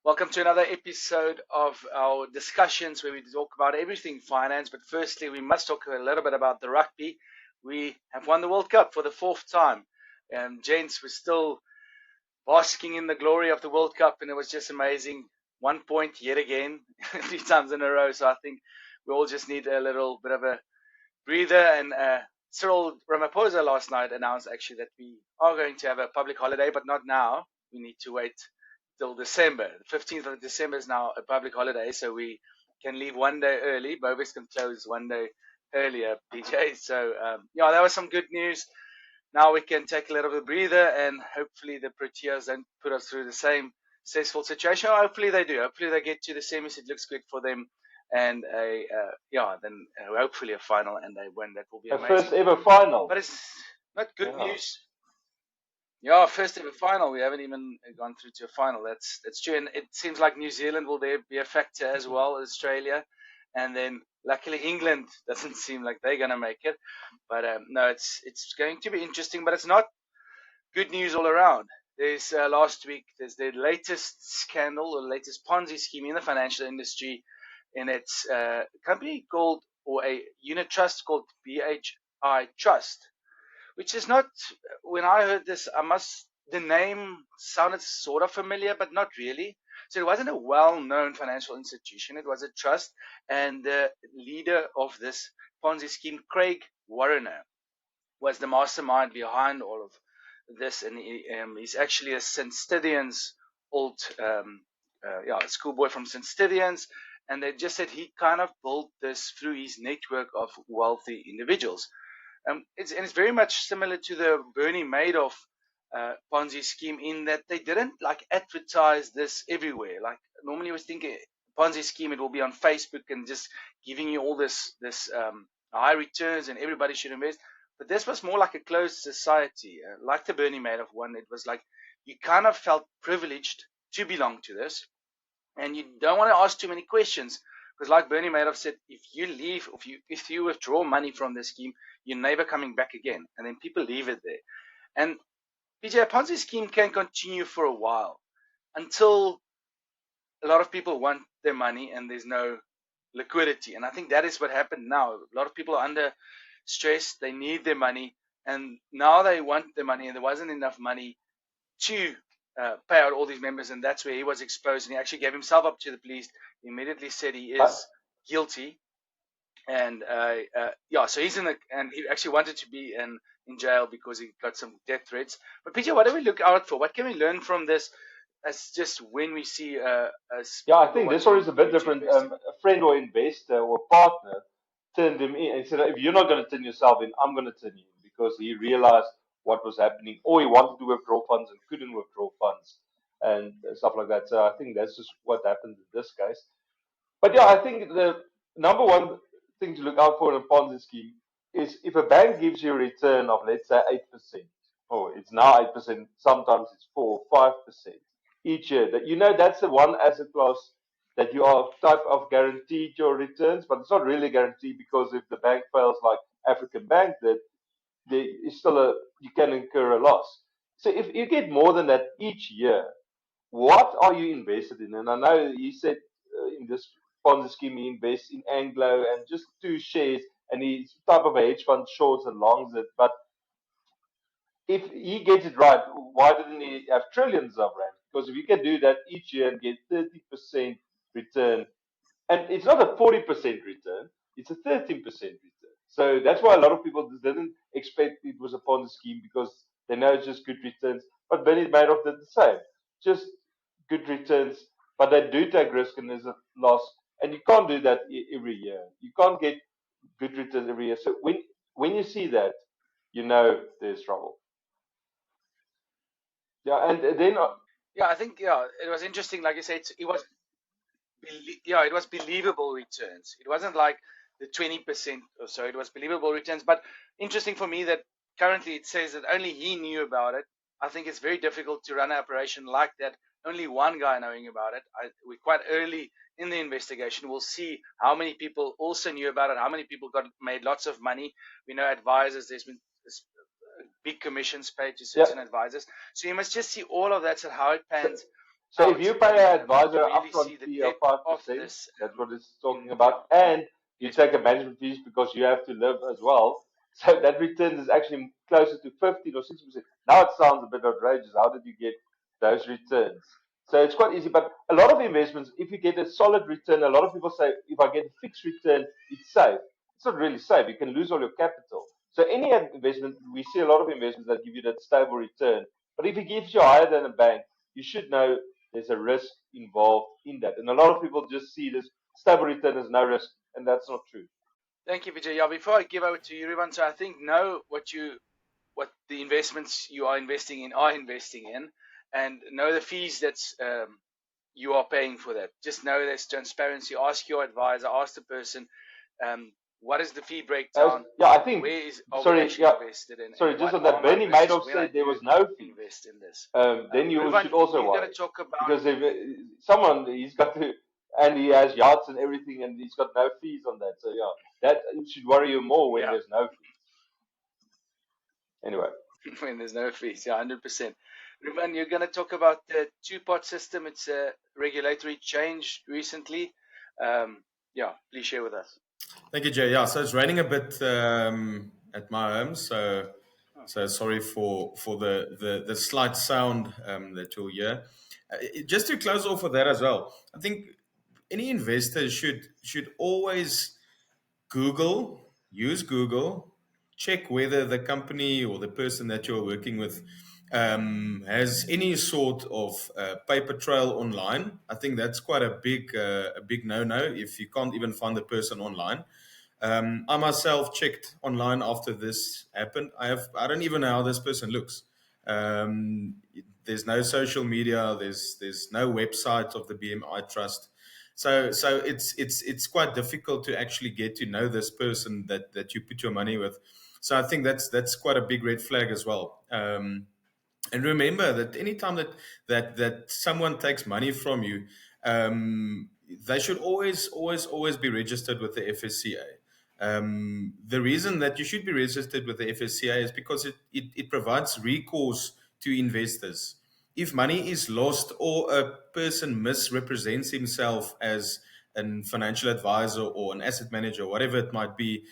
Welcome to another episode of our discussions where we talk about everything finance. But firstly, we must talk a little bit about the rugby. We have won the World Cup for the fourth time. Gents, we're still basking in the glory of the World Cup, and it was just amazing. 1 point yet again, 3 times in a row. So I think we all just need a little bit of a breather. And Cyril Ramaphosa last night announced actually that we are going to have a public holiday, but not now. We need to wait till December. The 15th of December is now a public holiday, so we can leave one day early. Bovest can close one day earlier, PJ. So, yeah, that was some good news. Now we can take a little bit of a breather, and hopefully the Proteas don't put us through the same stressful situation. Hopefully they do. Hopefully they get to the semis. It looks good for them. And then hopefully a final, and they win. That will be A first amazing. ever final. But it's not good Yeah. news. Yeah, first ever final. We haven't even gone through to a final. That's true, and it seems like New Zealand will there be a factor as well as Australia, and then luckily England doesn't seem like they're gonna make it. But no, it's going to be interesting, but it's not good news all around. There's last week. There's the latest scandal, or latest Ponzi scheme in the financial industry, and it's a company called, or a unit trust called BHI Trust, which is not. When I heard this, the name sounded sort of familiar, but not really. So it wasn't a well-known financial institution. It was a trust, and the leader of this Ponzi scheme, Craig Warrener, was the mastermind behind all of this, and he's actually a St. Stithians old schoolboy from St. Stithians, and they just said he kind of built this through his network of wealthy individuals. It's very much similar to the Bernie Madoff Ponzi scheme in that they didn't like advertise this everywhere. Like normally, I was thinking Ponzi scheme, it will be on Facebook and just giving you all this high returns and everybody should invest. But this was more like a closed society, like the Bernie Madoff one. It was like you kind of felt privileged to belong to this, and you don't want to ask too many questions because, like Bernie Madoff said, if you leave, if you withdraw money from the scheme, you're never coming back again, and then people leave it there. And PJ, a Ponzi scheme can continue for a while until a lot of people want their money and there's no liquidity. And I think that is what happened now. A lot of people are under stress, they need their money, and now they want their money, and there wasn't enough money to pay out all these members, and that's where he was exposed. And he actually gave himself up to the police. He immediately said he But is guilty, and so he's in the, and he actually wanted to be in jail because he got some death threats. But PJ, what do we look out for? What can we learn from this? As just when we see as yeah, I people think this one is wanting a bit to different. invest in. A friend or investor or partner turned him in and said, if you're not going to turn yourself in, I'm going to turn you in because he realized what was happening, or he wanted to withdraw funds and couldn't withdraw funds and stuff like that. So I think that's just what happened in this case. But yeah, I think the number one thing to look out for in a Ponzi scheme is if a bank gives you a return of, let's say, 8%, or it's now 8%, sometimes it's 4 or 5% each year, that that's the one asset class that you are type of guaranteed your returns, but it's not really guaranteed because if the bank fails, like African Bank did, there is still you can incur a loss. So if you get more than that each year, what are you invested in? And I know he said in this Ponzi scheme he invests in Anglo and just two shares, and he's type of a hedge fund, shorts and longs it. But if he gets it right, why didn't he have trillions of rand? Because if you can do that each year and get 30% return, and it's not a 40% return, it's a 13% return. So that's why a lot of people didn't expect it was a Ponzi scheme because they know it's just good returns. But Benny Madoff did the same, just good returns, but they do take risk and there's a loss, and you can't do that every year. You can't get good returns every year. So when you see that, you know there's trouble. Yeah, and then Yeah, I think it was interesting. Like I said, it was believable returns. It wasn't like the 20% or so. It was believable returns. But interesting for me that currently it says that only he knew about it. I think it's very difficult to run an operation like that. Only one guy knowing about it. We're quite early in the investigation. We'll see how many people also knew about it. How many people got made lots of money. We know advisors. There's been big commissions paid to yeah, certain advisors. So you must just see all of that and how it so, pans. So if you pay an advisor an really upfront see the fee of depth of 5%, this that's what it's talking in about, in and you take a investment. management fees because you have to live as well. So that return is actually closer to 15 or 6%. Now it sounds a bit outrageous. How did you get those returns? So it's quite easy. But a lot of investments, if you get a solid return, a lot of people say, if I get a fixed return, it's safe. It's not really safe. You can lose all your capital. So any investment, we see a lot of investments that give you that stable return. But if it gives you higher than a bank, you should know there's a risk involved in that. And a lot of people just see this stable return as no risk, and that's not true. Thank you, Vijay. Yeah, before I give over to you, Ruvan, so I think know what the investments you are investing in, and know the fees that's you are paying for that. Just know there's transparency. Ask your advisor, ask the person, what is the fee breakdown? Yeah, I think, Are we sorry, actually yeah, invested in, and sorry, just what on are that, my Bernie might risks have when I said there do was no fees. invest in this? Then you should Ruvan, also you're going worry to talk about because if someone he's got to, and he has yachts and everything, and he's got no fees on that. So yeah, that should worry you more when yeah there's no fees. Anyway, when there's no fees. Yeah, 100%. Ruvan, you're going to talk about the two-pot system. It's a regulatory change recently. Yeah, please share with us. Thank you, Jay. Yeah, so it's raining a bit at my home, so sorry for the slight sound that you'll hear. Just to close off with that as well, I think any investor should always use Google, check whether the company or the person that you're working with has any sort of paper trail online. I think that's quite a big no-no if you can't even find the person online. I myself checked online after this happened. I don't even know how this person looks. Um, there's no social media. There's no website of the BMI Trust. So it's quite difficult to actually get to know this person that you put your money with. So I think that's quite a big red flag as well. And remember that anytime that someone takes money from you, they should always be registered with the FSCA. The reason that you should be registered with the FSCA is because it provides recourse to investors. If money is lost or a person misrepresents himself as a financial advisor or an asset manager, whatever it might be,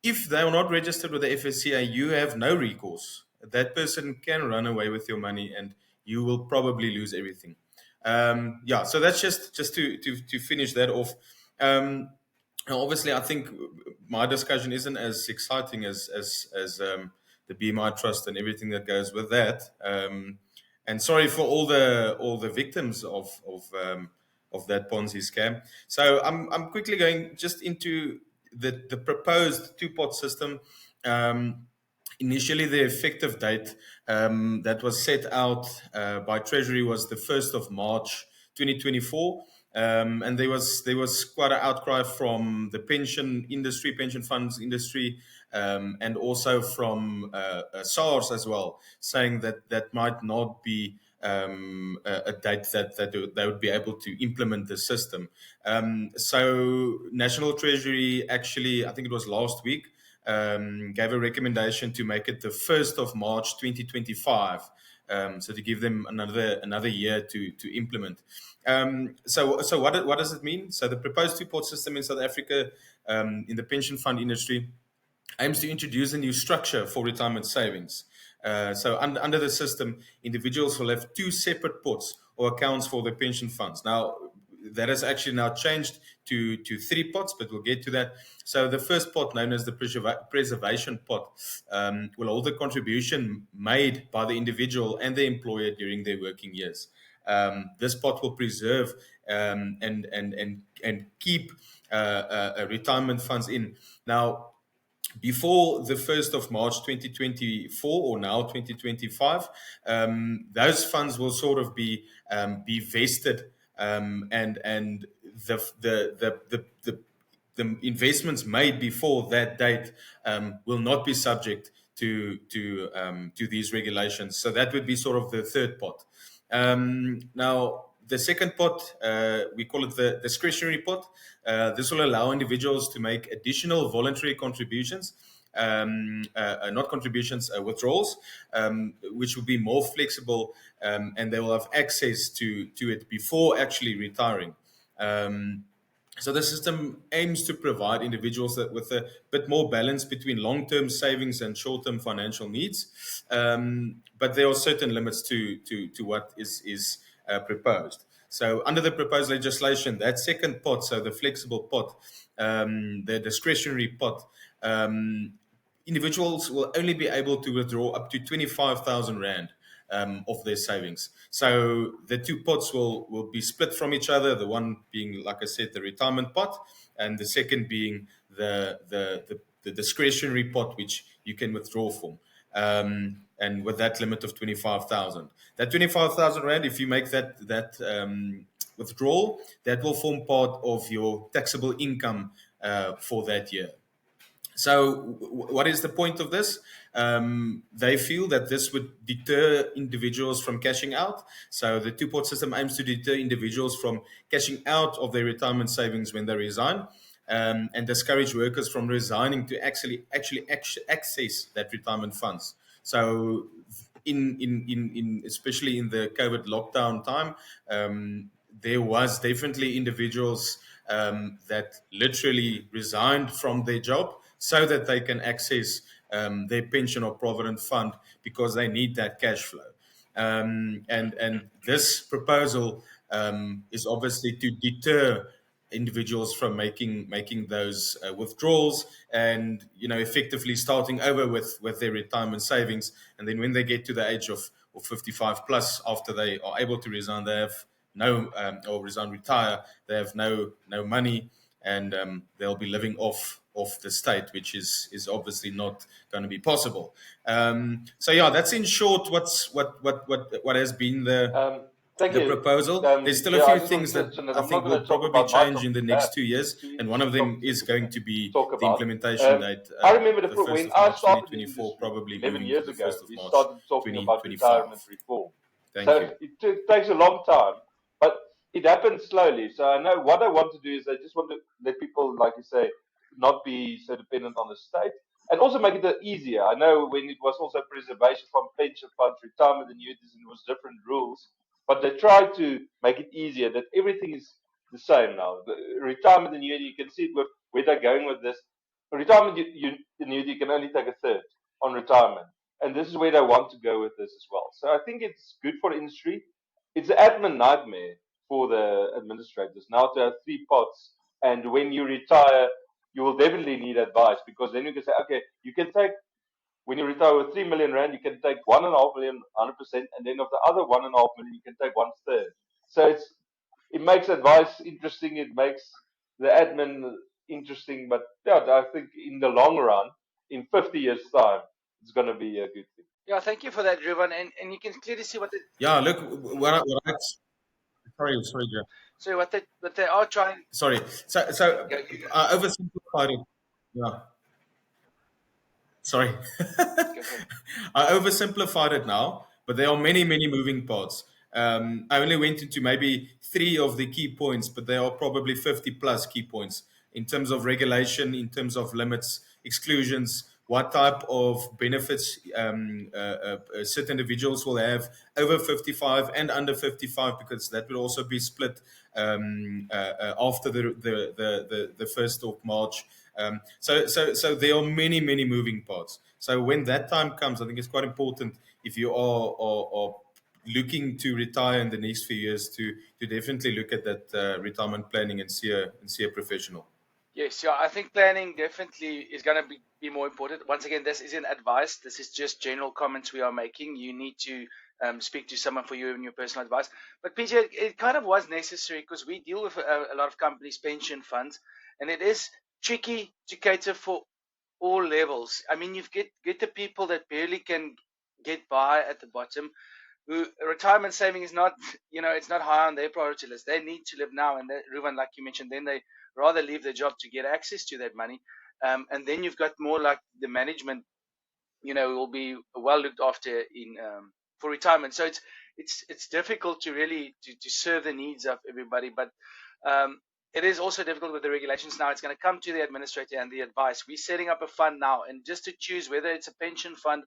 if they are not registered with the FSCA, you have no recourse. That person can run away with your money, and you will probably lose everything. Yeah, so that's just to finish that off. Now, obviously, I think my discussion isn't as exciting as the Be My Trust and everything that goes with that. And sorry for all the victims of that Ponzi scam. So I'm quickly going just into the proposed two-pot system. Initially, the effective date that was set out by Treasury was the 1st of March 2024. And there was quite an outcry from the pension funds industry, and also from SARS as well, saying that that might not be a date that they would be able to implement the system. So National Treasury actually, I think it was last week, gave a recommendation to make it the 1st of March 2025. So to give them another year to implement. So what does it mean? So the proposed two-pot system in South Africa, in the pension fund industry, aims to introduce a new structure for retirement savings. So under the system, individuals will have two separate pots or accounts for their pension funds. Now, that has actually now changed to three pots, but we'll get to that. So the first pot, known as the preservation pot, will hold the contribution made by the individual and the employer during their working years. This pot will preserve and keep retirement funds in. Now, before the 1st of March 2024 or now 2025, those funds will sort of be vested, and the investments made before that date will not be subject to these regulations. So that would be sort of the third pot. Now, the second pot, we call it the discretionary pot. This will allow individuals to make additional voluntary contributions not contributions, withdrawals, which will be more flexible, and they will have access to it before actually retiring. So the system aims to provide individuals with a bit more balance between long-term savings and short-term financial needs, but there are certain limits to what is proposed. So under the proposed legislation, that second pot, so the flexible pot, the discretionary pot, individuals will only be able to withdraw up to 25,000 Rand of their savings. So the two pots will be split from each other, the one being, like I said, the retirement pot, and the second being the discretionary pot, which you can withdraw from. And with that limit of 25,000. That 25,000 Rand, if you make that withdrawal, that will form part of your taxable income for that year. So, what is the point of this? They feel that this would deter individuals from cashing out. So, the two-pot system aims to deter individuals from cashing out of their retirement savings when they resign, and discourage workers from resigning to actually access that retirement funds. So, in especially in the COVID lockdown time, there was definitely individuals that literally resigned from their job so that they can access their pension or provident fund because they need that cash flow. And this proposal is obviously to deter individuals from making those withdrawals, and effectively starting over with their retirement savings, and then when they get to the age of 55 plus, after they are able to resign, they have no retire, they have no money, and they'll be living off the state, which is obviously not going to be possible. So yeah, that's in short what has been Thank the you. proposal. There's still a Yeah, I few just want things to that touch on it. I I'm not think going will to talk probably about much change of in the that. next 2 years, Too and one of interesting them topics is that we're going going to to be talk the about. implementation date, I remember the 1st when of I March started in the 2024, industry probably 11 moving to years the ago. 1st of We March started talking about 2025. retirement reform. Thank So you. it takes a long time, but it happens slowly. So I know what I want to do is I just want to let people, like you say, not be so dependent on the state, and also make it easier. I know when it was also preservation from pension funds, retirement annuities, and it was different rules, but they tried to make it easier that everything is the same now. The retirement annuity, you can see it with where they're going with this. A retirement annuity, you can only take a third on retirement. And this is where they want to go with this as well. So I think it's good for industry. It's an admin nightmare for the administrators now to have three pots. And when you retire, you will definitely need advice, because then you can say, okay, you can take, when you retire with 3 million Rand, you can take 1.5 million, 100%, and then of the other 1.5 million, you can take one third. So it makes advice interesting, it makes the admin interesting, but yeah, I think in the long run, in 50 years' time, it's going to be a good thing. Yeah, thank you for that, Ruvan. And you can clearly see what Yeah, look, sorry, Joe. what they are trying. Sorry. So Yeah, I oversimplified it. Yeah. Sorry. go for it. I oversimplified it now, but there are many, many moving parts. I only went into maybe three of the key points, but there are probably 50 plus key points in terms of regulation, in terms of limits, exclusions, what type of benefits certain individuals will have over 55 and under 55, because that will also be split after the 1st of March. So there are many, many moving parts. So when that time comes, I think it's quite important, if you are looking to retire in the next few years, to definitely look at that retirement planning and see a professional. Yes, yeah, I think planning definitely is going to be more important. Once again, this isn't advice. This is just general comments we are making. You need to speak to someone for you and your personal advice. But PJ, it kind of was necessary because we deal with a lot of companies' pension funds, and it is tricky to cater for all levels. I mean, get the people that barely can get by at the bottom, who retirement saving is not, it's not high on their priority list. They need to live now, and Ruvan, like you mentioned, then they rather leave their job to get access to that money. And then you've got more like the management, will be well looked after in for retirement. So it's difficult to really to serve the needs of everybody. But it is also difficult with the regulations now. It's going to come to the administrator and the advice. We're setting up a fund now, and just to choose whether it's a pension fund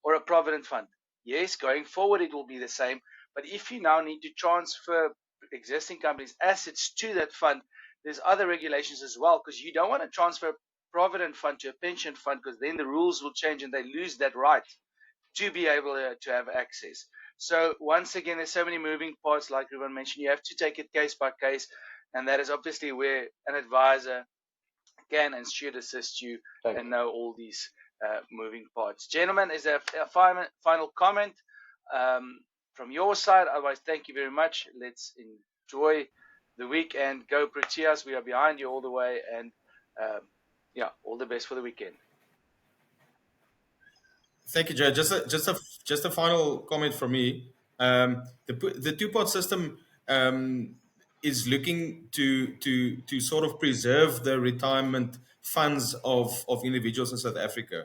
or a provident fund. Yes, going forward it will be the same, but if you now need to transfer existing companies' assets to that fund, there's other regulations as well, because you don't want to transfer a provident fund to a pension fund, because then the rules will change and they lose that right to be able to have access. So once again, there's so many moving parts, like Ruvan mentioned. You have to take it case by case, and that is obviously where an advisor can and should assist you and know all these moving parts. Gentlemen, is there a final comment from your side? Otherwise, thank you very much. Let's enjoy the week and go Proteas. We are behind you all the way, and yeah, all the best for the weekend. Thank you, Joe. Just a final comment from me. The two-part system is looking to sort of preserve the retirement funds of individuals in South Africa.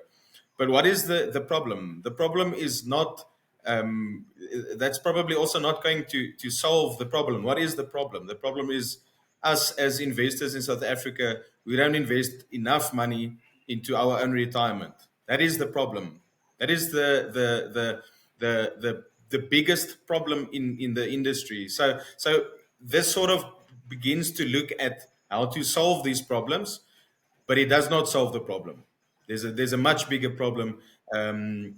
But what is the problem? The problem is not. That's probably also not going to solve the problem. What is the problem? The problem is us as investors in South Africa. We don't invest enough money into our own retirement. That is the problem. That is the biggest problem in the industry. So this sort of begins to look at how to solve these problems, but it does not solve the problem. There's a much bigger problem.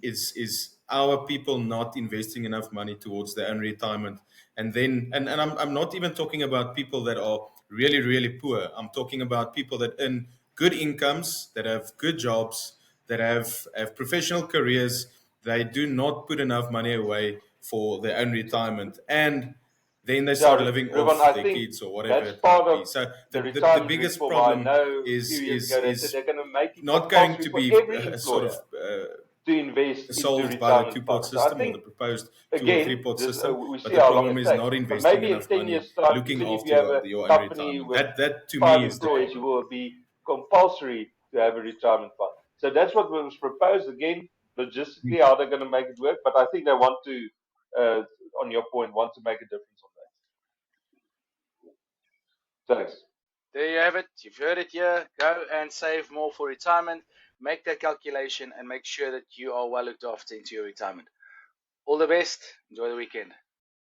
Is our people not investing enough money towards their own retirement? And then and I'm not even talking about people that are really poor. I'm talking about people that earn good incomes, that have good jobs, that have professional careers. They do not put enough money away for their own retirement, and then they start living Ruvan, off I their think kids or whatever that's it part might be. of So the the retirement biggest reform. I problem know a is few years ago they said they're going to make it not going compulsory to for be every sort employer of to invest into solved by the retirement two-pot funds. So I system or the think, proposed two or again, three-pot this, system, we but see the how long problem it is takes. not But investing maybe in enough 10 money years' time, looking even if after you have a your own company retirement. with That to 5 me is the employees, you problem. will be compulsory to have a retirement fund. So that's what was proposed. Again, logistically, how they're going to make it work. But I think they want to, on your point, want to make a difference on that. Thanks. There you have it. You've heard it here. Go and save more for retirement. Make that calculation and make sure that you are well looked after into your retirement. All the best. Enjoy the weekend.